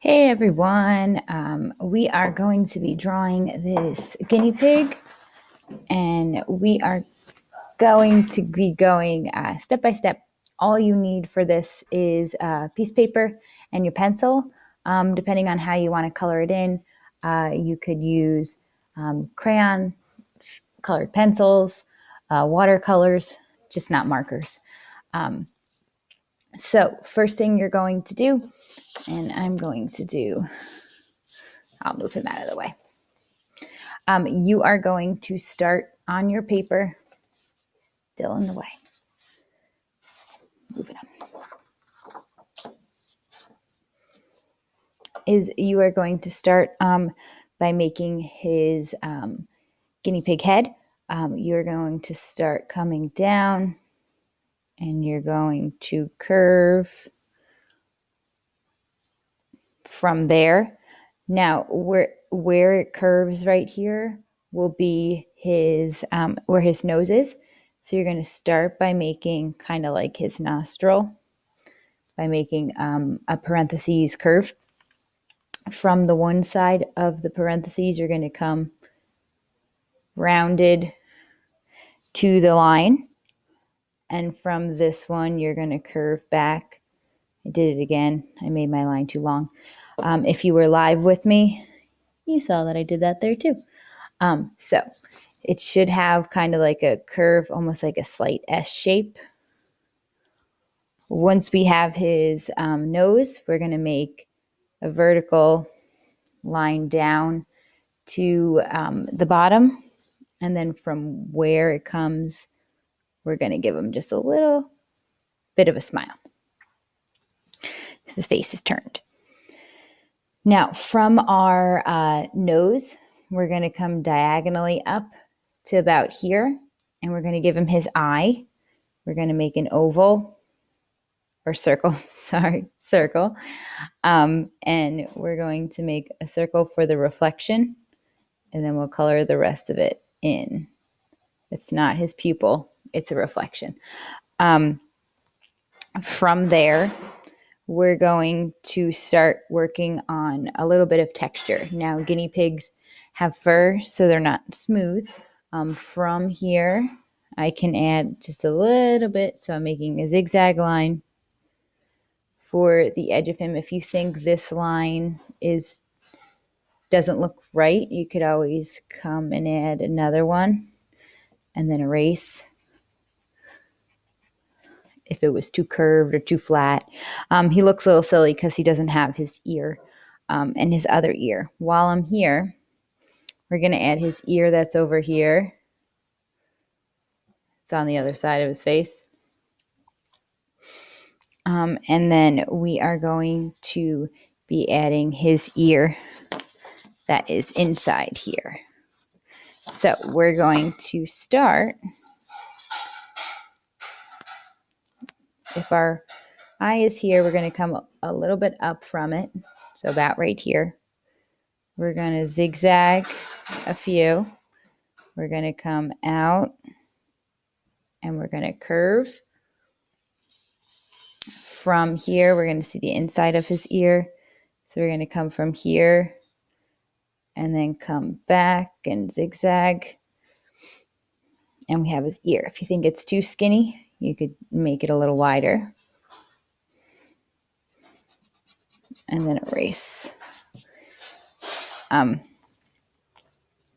Hey everyone, we are going to be drawing this guinea pig, and we are going to be going step by step. All you need for this is a piece of paper and your pencil. Depending on how you want to color it in, you could use crayons, colored pencils, watercolors, just not markers. So first thing you're going to do, and I'll move him out of the way. You are going to start on your paper, still in the way. Move it up. You are going to start by making his guinea pig head. You're going to start coming down, and you're going to curve from there. Now, where it curves right here will be his where his nose is. So you're going to start by making kind of like his nostril, by making a parentheses curve. From the one side of the parentheses, you're going to come rounded to the line. And from this one, you're going to curve back. I did it again. I made my line too long. If you were live with me, you saw that I did that there too. So it should have kind of like a curve, almost like a slight S shape. Once we have his nose, we're going to make a vertical line down to the bottom. And then from where it comes, we're going to give him just a little bit of a smile. His face is turned. Now, from our nose, we're going to come diagonally up to about here, and we're going to give him his eye. We're going to make an oval or circle, circle. And we're going to make a circle for the reflection, and then we'll color the rest of it in. It's not his pupil, it's a reflection. From there, we're going to start working on a little bit of texture. Now, guinea pigs have fur, so they're not smooth. From here, I can add just a little bit. So I'm making a zigzag line for the edge of him. If you think this line doesn't look right, you could always come and add another one and then erase if it was too curved or too flat. He looks a little silly because he doesn't have his ear and his other ear. While I'm here, we're going to add his ear that's over here. It's on the other side of his face. And then we are going to be adding his ear that is inside here. So we're going to start. If our eye is here, we're going to come a little bit up from it. So about right here. We're going to zigzag a few. We're going to come out and we're going to curve. From here, we're going to see the inside of his ear. So we're going to come from here and then come back and zigzag. And we have his ear. If you think it's too skinny, you could make it a little wider. And then erase.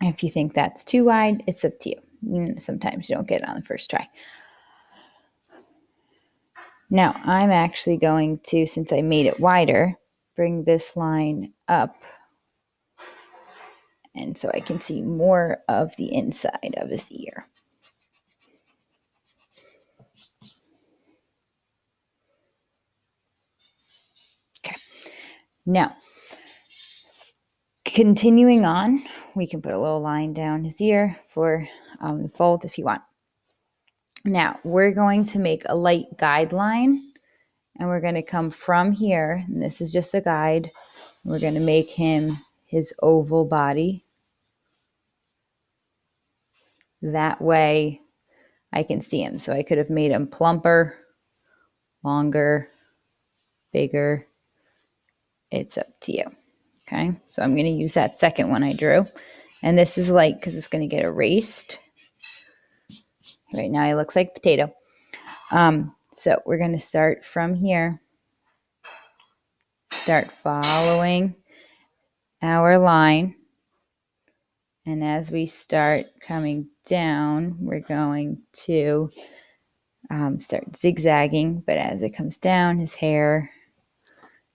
If you think that's too wide, it's up to you. Sometimes you don't get it on the first try. Now, I'm actually going to, since I made it wider, bring this line up. And so I can see more of the inside of his ear. Okay. Now, continuing on, we can put a little line down his ear for the fold if you want. Now, we're going to make a light guideline, and we're going to come from here, and this is just a guide. We're going to make him his oval body. That way I can see him. So I could have made him plumper, longer, bigger. It's up to you. Okay, so I'm going to use that second one I drew. And this is light because it's going to get erased. Right now it looks like potato. So we're going to start from here. Start following our line. And as we start coming down, we're going to start zigzagging. But as it comes down, his hair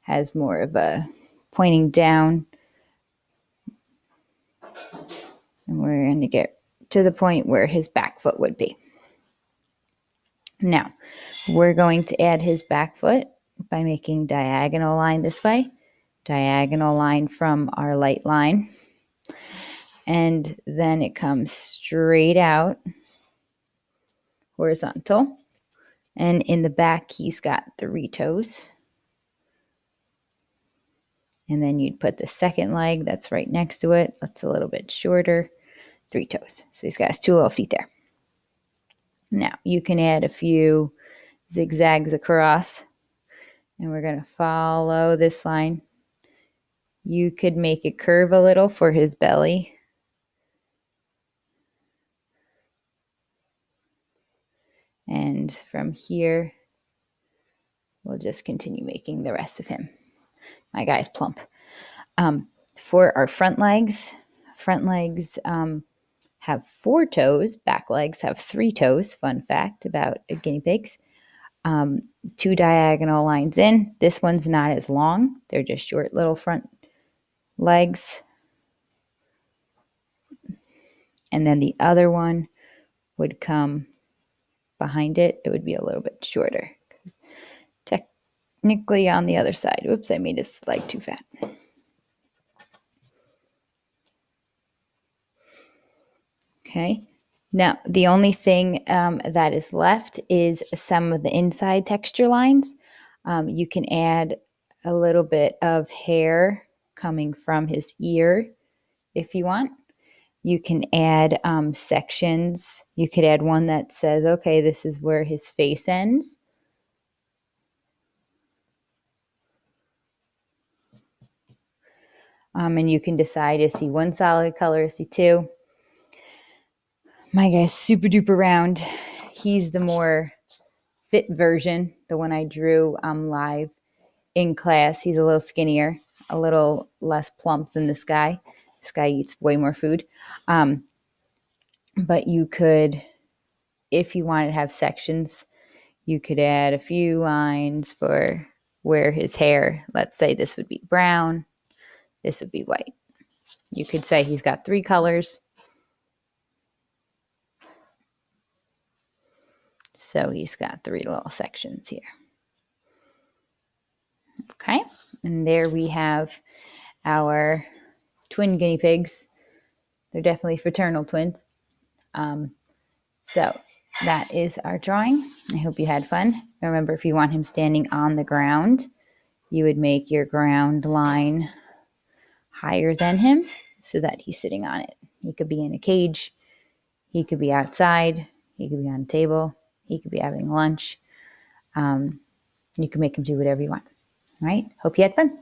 has more of a pointing down. And we're going to get to the point where his back foot would be. Now, we're going to add his back foot by making diagonal line this way, diagonal line from our light line, and then it comes straight out, horizontal, and in the back he's got 3 toes. And then you'd put the second leg that's right next to it, that's a little bit shorter, 3 toes. So he's got his 2 little feet there. Now, you can add a few zigzags across, and we're going to follow this line. You could make it curve a little for his belly. And from here, we'll just continue making the rest of him. My guy's plump. For our front legs have 4 toes. Back legs have 3 toes. Fun fact about guinea pigs. 2 diagonal lines in. This one's not as long. They're just short little front legs. And then the other one would come behind it. It would be a little bit shorter. Technically on the other side. Oops, I made his leg too fat. Okay. Now, the only thing that is left is some of the inside texture lines. You can add a little bit of hair coming from his ear if you want. You can add sections. You could add one that says, okay, this is where his face ends. And you can decide, is he one solid color, is he 2? My guy's super duper round. He's the more fit version, the one I drew live in class. He's a little skinnier, a little less plump than this guy. This guy eats way more food. But you could, if you wanted to have sections, you could add a few lines for where his hair, let's say this would be brown, this would be white. You could say he's got 3 colors. So he's got 3 little sections here. Okay, and there we have our twin guinea pigs. They're definitely fraternal twins. So that is our drawing. I hope you had fun. Remember, if you want him standing on the ground, you would make your ground line higher than him so that he's sitting on it. He could be in a cage. He could be outside. He could be on a table. He could be having lunch. You can make him do whatever you want. All right. Hope you had fun.